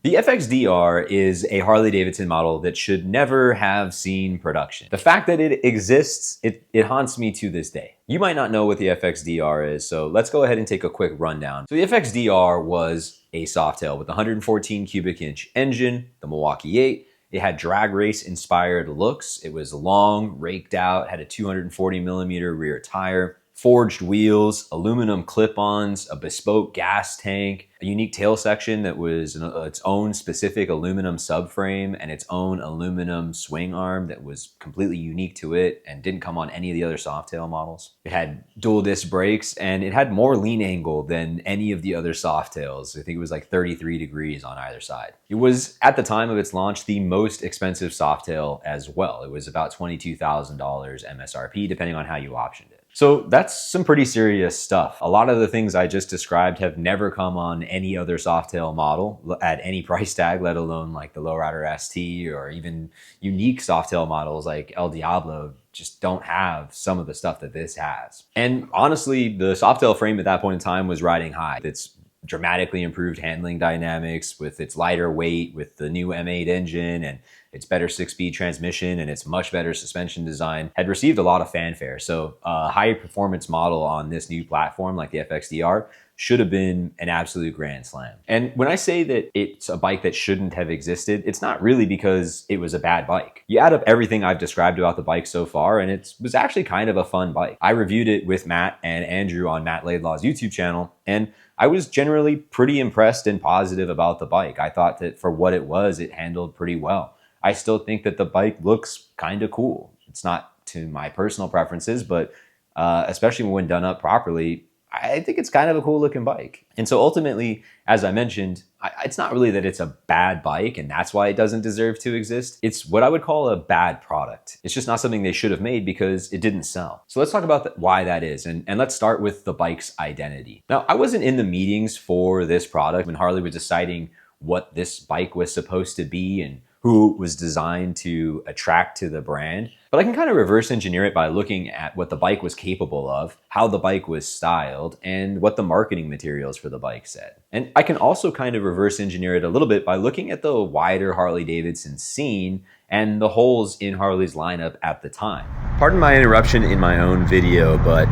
The FXDR is a Harley-Davidson model that should never have seen production. The fact that it exists, it haunts me to this day. You might not know what the FXDR is, so let's go ahead and take a quick rundown. So the FXDR was a Softail with a 114 cubic inch engine, the Milwaukee 8. It had drag race inspired looks. It was long, raked out, had a 240 millimeter rear tire, forged wheels, aluminum clip-ons, a bespoke gas tank, a unique tail section that was its own specific aluminum subframe and its own aluminum swing arm that was completely unique to it and didn't come on any of the other Softail models. It had dual disc brakes and it had more lean angle than any of the other Softails. I think it was like 33 degrees on either side. It was, at the time of its launch, the most expensive Softail as well. It was about $22,000 MSRP, depending on how you optioned it. So that's some pretty serious stuff. A lot of the things I just described have never come on any other Softail model at any price tag, let alone like the Lowrider ST or even unique Softail models like El Diablo just don't have some of the stuff that this has. And honestly, the Softail frame at that point in time was riding high. It's dramatically improved handling dynamics with its lighter weight, with the new M8 engine and its better 6-speed transmission and its much better suspension design, had received a lot of fanfare. So a high performance model on this new platform like the FXDR should have been an absolute grand slam. And when I say that it's a bike that shouldn't have existed, it's not really because it was a bad bike. You add up everything I've described about the bike so far, and it was actually kind of a fun bike. I reviewed it with Matt and Andrew on Matt Laidlaw's YouTube channel, and I was generally pretty impressed and positive about the bike. I thought that for what it was, it handled pretty well. I still think that the bike looks kind of cool. It's not to my personal preferences, but especially when done up properly, I think it's kind of a cool looking bike. And so ultimately, as I mentioned, it's not really that it's a bad bike and that's why it doesn't deserve to exist. It's what I would call a bad product. It's just not something they should have made because it didn't sell. So let's talk about why that is. And let's start with the bike's identity. Now, I wasn't in the meetings for this product when Harley was deciding what this bike was supposed to be and who it was designed to attract to the brand. But I can kind of reverse engineer it by looking at what the bike was capable of, how the bike was styled, and what the marketing materials for the bike said. And I can also kind of reverse engineer it a little bit by looking at the wider Harley-Davidson scene and the holes in Harley's lineup at the time. Pardon my interruption in my own video, but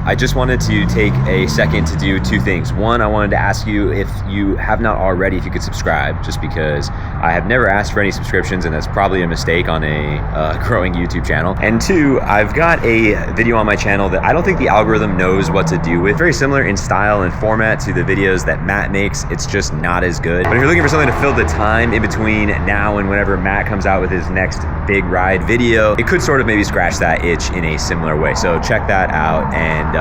I just wanted to take a second to do two things. One, I wanted to ask you, if you have not already, if you could subscribe, just because I have never asked for any subscriptions and that's probably a mistake on a growing YouTube channel. And two, I've got a video on my channel that I don't think the algorithm knows what to do with. Very similar in style and format to the videos that Matt makes. It's just not as good. But if you're looking for something to fill the time in between now and whenever Matt comes out with his next big ride video, it could sort of maybe scratch that itch in a similar way. So check that out and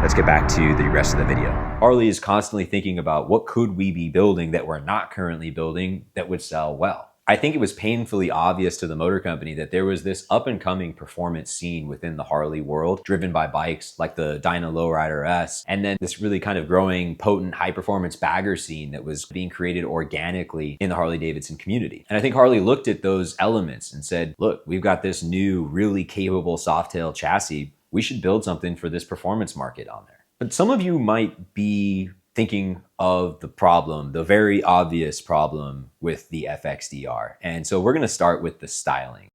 let's get back to the rest of the video. Harley is constantly thinking about what could we be building that we're not currently building that would sell well. I think it was painfully obvious to the motor company that there was this up and coming performance scene within the Harley world, driven by bikes like the Dyna Lowrider S, and then this really kind of growing, potent, high performance bagger scene that was being created organically in the Harley-Davidson community. And I think Harley looked at those elements and said, look, we've got this new, really capable Softail chassis. We should build something for this performance market on there. But some of you might be thinking of the problem, the very obvious problem with the FXDR. And so we're going to start with the styling.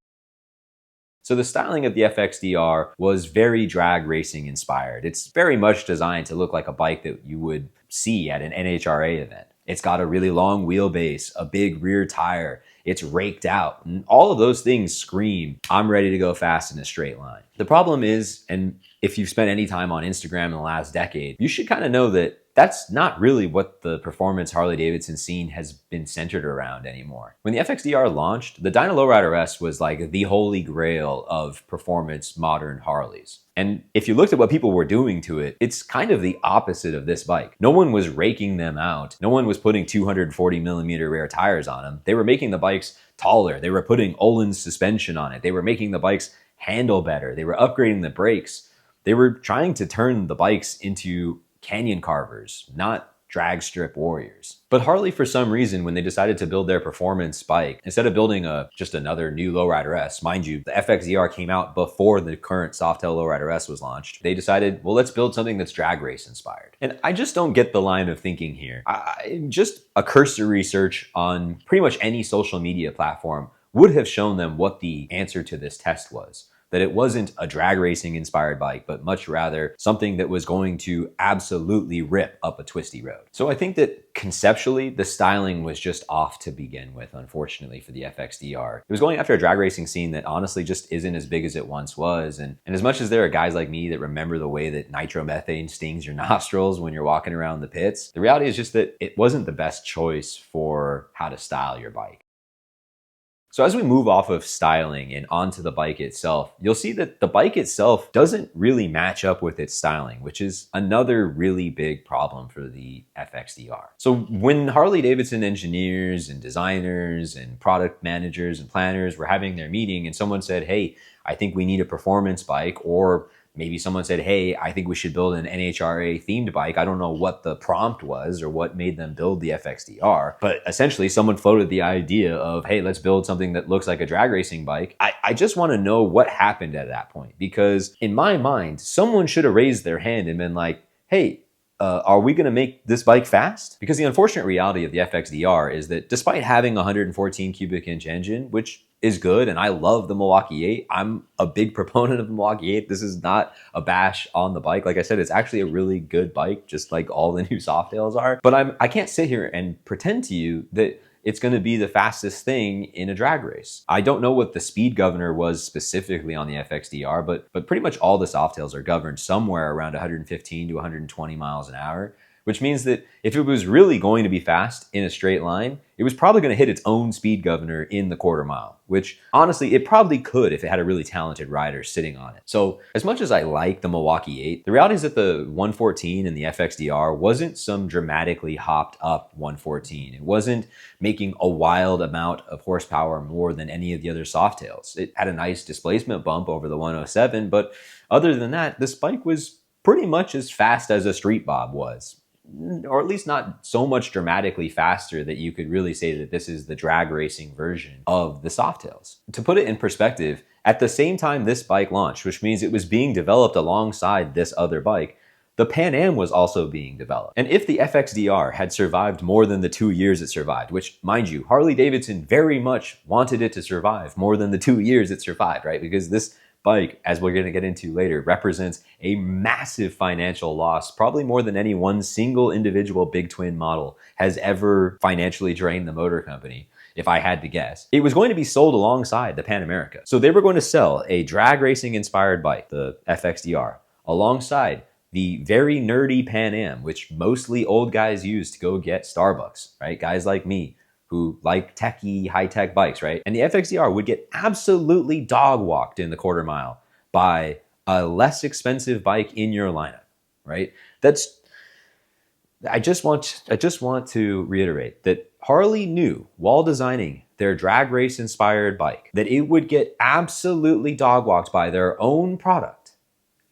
So the styling of the FXDR was very drag racing inspired. It's very much designed to look like a bike that you would see at an NHRA event. It's got a really long wheelbase, a big rear tire, it's raked out, and all of those things scream, I'm ready to go fast in a straight line. The problem is, and if you've spent any time on Instagram in the last decade, you should kind of know that that's not really what the performance Harley-Davidson scene has been centered around anymore. When the FXDR launched, the Dyna Lowrider S was like the holy grail of performance modern Harleys. And if you looked at what people were doing to it, it's kind of the opposite of this bike. No one was raking them out. No one was putting 240 millimeter rear tires on them. They were making the bikes taller. They were putting Öhlins suspension on it. They were making the bikes handle better. They were upgrading the brakes. They were trying to turn the bikes into canyon carvers, not drag strip warriors. But Harley, for some reason, when they decided to build their performance bike, instead of building just another new Lowrider S, mind you, the FXDR came out before the current Softail Lowrider S was launched, they decided, well, let's build something that's drag race inspired. And I just don't get the line of thinking here. Just a cursory search on pretty much any social media platform would have shown them what the answer to this test was. That it wasn't a drag racing inspired bike, but much rather something that was going to absolutely rip up a twisty road. So I think that conceptually, the styling was just off to begin with, unfortunately, for the FXDR. It was going after a drag racing scene that honestly just isn't as big as it once was. And as much as there are guys like me that remember the way that nitromethane stings your nostrils when you're walking around the pits, the reality is just that it wasn't the best choice for how to style your bike. So as we move off of styling and onto the bike itself, you'll see that the bike itself doesn't really match up with its styling, which is another really big problem for the FXDR. So when Harley-Davidson engineers and designers and product managers and planners were having their meeting and someone said, hey, I think we need a performance bike, or maybe someone said, hey, I think we should build an NHRA themed bike. I don't know what the prompt was or what made them build the FXDR, but essentially someone floated the idea of, hey, let's build something that looks like a drag racing bike. I just want to know what happened at that point, because in my mind, someone should have raised their hand and been like, hey, are we going to make this bike fast? Because the unfortunate reality of the FXDR is that despite having a 114 cubic inch engine, which is good, and I love the Milwaukee 8. I'm a big proponent of the Milwaukee 8. This is not a bash on the bike. Like I said, it's actually a really good bike, just like all the new Softails are. But I can't sit here and pretend to you that it's going to be the fastest thing in a drag race. I don't know what the speed governor was specifically on the FXDR, but pretty much all the Softails are governed somewhere around 115 to 120 miles an hour. Which means that if it was really going to be fast in a straight line, it was probably going to hit its own speed governor in the quarter mile, which honestly, it probably could if it had a really talented rider sitting on it. So as much as I like the Milwaukee 8, the reality is that the 114 and the FXDR wasn't some dramatically hopped up 114. It wasn't making a wild amount of horsepower more than any of the other Softails. It had a nice displacement bump over the 107, but other than that, this bike was pretty much as fast as a Street Bob was. Or at least not so much dramatically faster that you could really say that this is the drag racing version of the Softails. To put it in perspective, at the same time this bike launched, which means it was being developed alongside this other bike, the Pan Am was also being developed. And if the FXDR had survived more than the 2 years it survived, which, mind you, Harley-Davidson very much wanted it to survive more than the 2 years it survived, right? Because this bike, as we're going to get into later, represents a massive financial loss, probably more than any one single individual big twin model has ever financially drained the motor company, if I had to guess. It was going to be sold alongside the Pan America. So they were going to sell a drag racing inspired bike, the FXDR, alongside the very nerdy Pan Am, which mostly old guys use to go get Starbucks, right? Guys like me, who like techie, high-tech bikes, right? And the FXDR would get absolutely dog-walked in the quarter mile by a less expensive bike in your lineup, right? I just want to reiterate that Harley knew while designing their drag race inspired bike that it would get absolutely dog-walked by their own product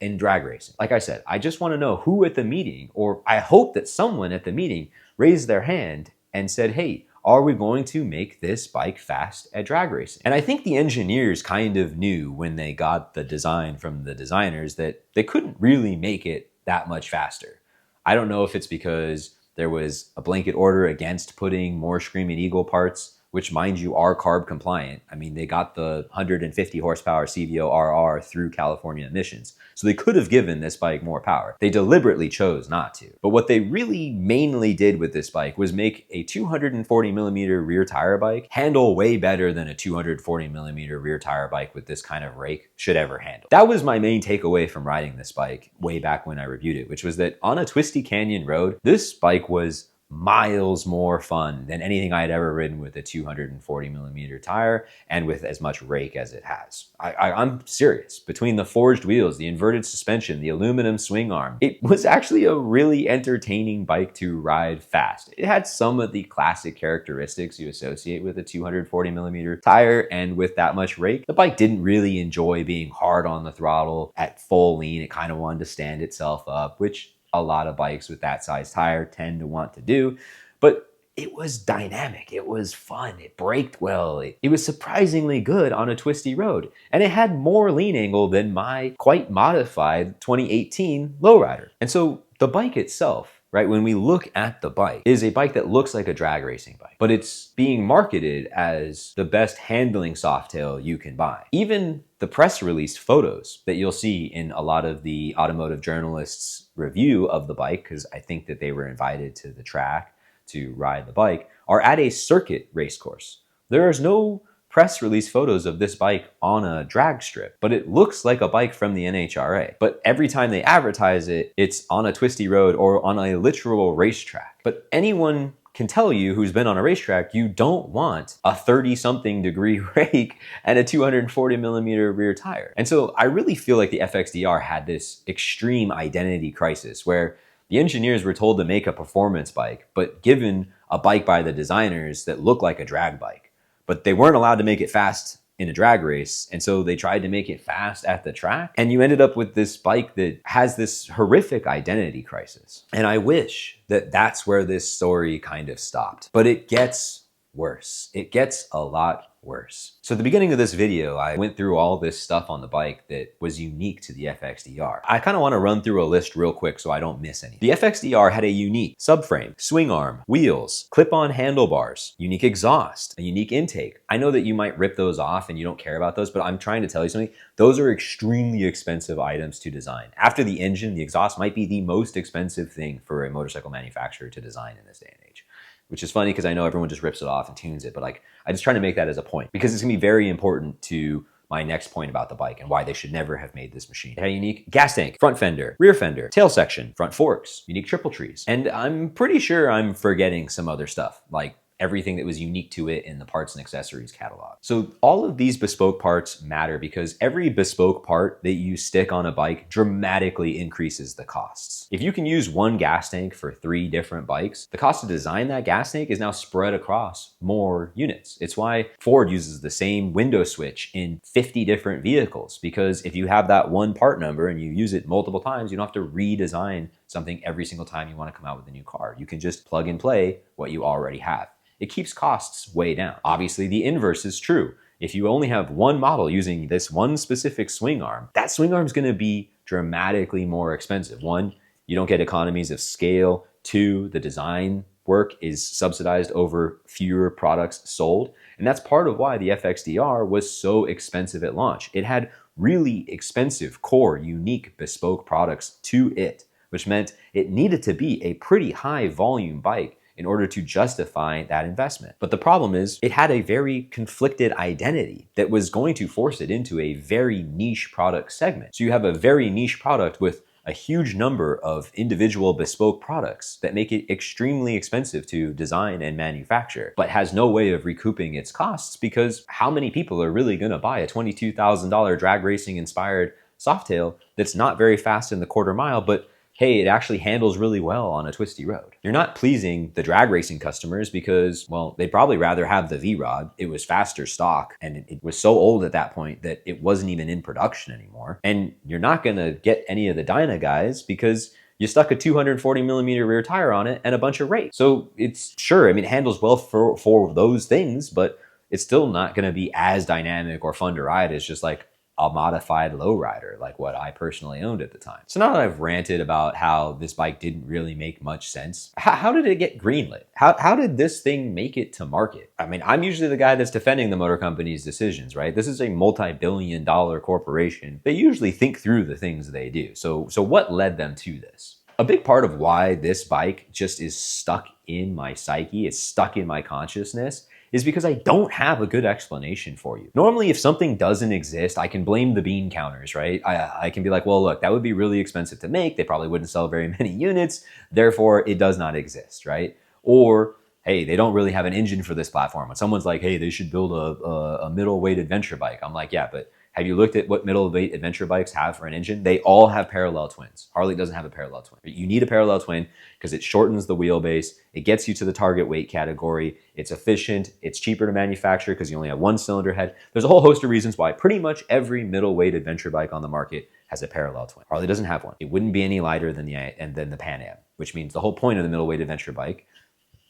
in drag racing. Like I said, I just want to know who at the meeting, or I hope that someone at the meeting raised their hand and said, hey, are we going to make this bike fast at drag racing? And I think the engineers kind of knew when they got the design from the designers that they couldn't really make it that much faster. I don't know if it's because there was a blanket order against putting more Screaming Eagle parts, which, mind you, are carb compliant. I mean, they got the 150 horsepower CVO RR through California emissions. So they could have given this bike more power. They deliberately chose not to. But what they really mainly did with this bike was make a 240 millimeter rear tire bike handle way better than a 240 millimeter rear tire bike with this kind of rake should ever handle. That was my main takeaway from riding this bike way back when I reviewed it, which was that on a twisty canyon road, this bike was miles more fun than anything I had ever ridden with a 240 millimeter tire and with as much rake as it has. I'm serious. Between the forged wheels, the inverted suspension, the aluminum swing arm, it was actually a really entertaining bike to ride fast. It had some of the classic characteristics you associate with a 240 millimeter tire, and with that much rake, the bike didn't really enjoy being hard on the throttle at full lean. It kind of wanted to stand itself up, which a lot of bikes with that size tire tend to want to do. But it was dynamic, it was fun, it braked well, it was surprisingly good on a twisty road, and it had more lean angle than my quite modified 2018 lowrider. And so the bike itself, right, when we look at the bike, is a bike that looks like a drag racing bike, but it's being marketed as the best handling Softail you can buy. Even the press released photos that you'll see in a lot of the automotive journalists' review of the bike, because I think that they were invited to the track to ride the bike, are at a circuit race course. There is no press release photos of this bike on a drag strip, but it looks like a bike from the NHRA. But every time they advertise it, it's on a twisty road or on a literal racetrack. But anyone can tell you who's been on a racetrack, you don't want a 30-something degree rake and a 240 millimeter rear tire. And so I really feel like the FXDR had this extreme identity crisis where the engineers were told to make a performance bike, but given a bike by the designers that looked like a drag bike. But they weren't allowed to make it fast in a drag race, and so they tried to make it fast at the track. And you ended up with this bike that has this horrific identity crisis. And I wish that that's where this story kind of stopped. But it gets worse. It gets a lot worse. So at the beginning of this video, I went through all this stuff on the bike that was unique to the FXDR. I kind of want to run through a list real quick so I don't miss any. The FXDR had a unique subframe, swing arm, wheels, clip-on handlebars, unique exhaust, a unique intake. I know that you might rip those off and you don't care about those, but I'm trying to tell you something. Those are extremely expensive items to design. After the engine, the exhaust might be the most expensive thing for a motorcycle manufacturer to design in this day and age. Which is funny because I know everyone just rips it off and tunes it, but like I just try to make that as a point because it's gonna be very important to my next point about the bike and why they should never have made this machine. It had a unique gas tank, front fender, rear fender, tail section, front forks, unique triple trees. And I'm pretty sure I'm forgetting some other stuff, like everything that was unique to it in the parts and accessories catalog. So all of these bespoke parts matter because every bespoke part that you stick on a bike dramatically increases the costs. If you can use one gas tank for 3 different bikes, the cost to design that gas tank is now spread across more units. It's why Ford uses the same window switch in 50 different vehicles, because if you have that one part number and you use it multiple times, you don't have to redesign something every single time you want to come out with a new car. You can just plug and play what you already have. It keeps costs way down. Obviously, the inverse is true. If you only have one model using this one specific swing arm, that swing arm is going to be dramatically more expensive. 1, you don't get economies of scale. 2, the design work is subsidized over fewer products sold. And that's part of why the FXDR was so expensive at launch. It had really expensive, core, unique, bespoke products to it, which meant it needed to be a pretty high volume bike in order to justify that investment. But the problem is it had a very conflicted identity that was going to force it into a very niche product segment. So you have a very niche product with a huge number of individual bespoke products that make it extremely expensive to design and manufacture, but has no way of recouping its costs because how many people are really gonna buy a $22,000 drag racing inspired Softail that's not very fast in the quarter mile, but hey, it actually handles really well on a twisty road. You're not pleasing the drag racing customers because, well, they'd probably rather have the V-Rod. It was faster stock and it was so old at that point that it wasn't even in production anymore. And you're not gonna get any of the Dyna guys because you stuck a 240 millimeter rear tire on it and a bunch of rake. So it's sure, I mean, it handles well for those things, but it's still not gonna be as dynamic or fun to ride as just like a modified lowrider like what I personally owned at the time. So now that I've ranted about how this bike didn't really make much sense, how did it get greenlit? How did this thing make it to market? I mean, I'm usually the guy that's defending the motor company's decisions, right? This is a multi-billion-dollar corporation. They usually think through the things they do. So what led them to this? A big part of why this bike just is stuck in my psyche, it's stuck in my consciousness, is because I don't have a good explanation for you. Normally, if something doesn't exist, I can blame the bean counters, right? I can be like, well, look, that would be really expensive to make. They probably wouldn't sell very many units. Therefore, it does not exist, right? Or, hey, they don't really have an engine for this platform. When someone's like, hey, they should build a middleweight adventure bike. I'm like, yeah, but have you looked at what middleweight adventure bikes have for an engine? They all have parallel twins. Harley doesn't have a parallel twin. You need a parallel twin because it shortens the wheelbase. It gets you to the target weight category. It's efficient. It's cheaper to manufacture because you only have one cylinder head. There's a whole host of reasons why pretty much every middleweight adventure bike on the market has a parallel twin. Harley doesn't have one. It wouldn't be any lighter than the Pan Am, which means the whole point of the middleweight adventure bike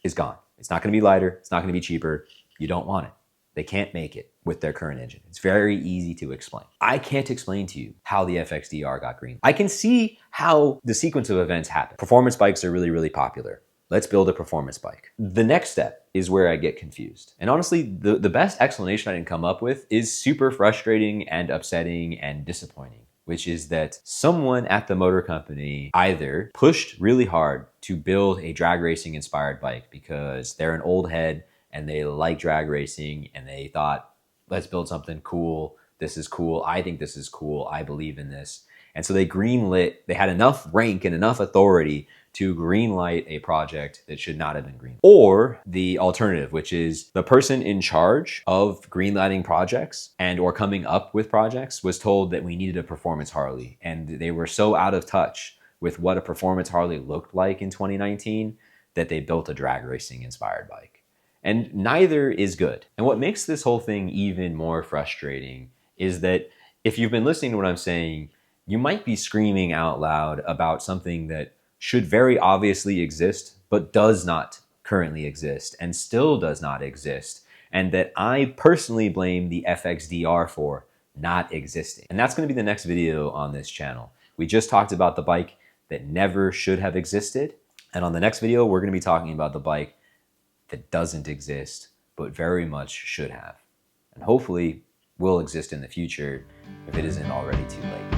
is gone. It's not going to be lighter. It's not going to be cheaper. You don't want it. They can't make it with their current engine. It's very easy to explain. I can't explain to you how the FXDR got green. I can see how the sequence of events happened. Performance bikes are really, really popular. Let's build a performance bike. The next step is where I get confused. And honestly, the best explanation I can come up with is super frustrating and upsetting and disappointing, which is that someone at the motor company either pushed really hard to build a drag racing inspired bike because they're an old head and they like drag racing and they thought, let's build something cool. This is cool. I think this is cool. I believe in this. And so they had enough rank and enough authority to greenlight a project that should not have been green. Or the alternative, which is the person in charge of greenlighting projects and or coming up with projects was told that we needed a performance Harley. And they were so out of touch with what a performance Harley looked like in 2019 that they built a drag racing inspired bike. And neither is good. And what makes this whole thing even more frustrating is that if you've been listening to what I'm saying, you might be screaming out loud about something that should very obviously exist, but does not currently exist and still does not exist. And that I personally blame the FXDR for not existing. And that's going to be the next video on this channel. We just talked about the bike that never should have existed. And on the next video, we're going to be talking about the bike that doesn't exist, but very much should have. And hopefully will exist in the future if it isn't already too late.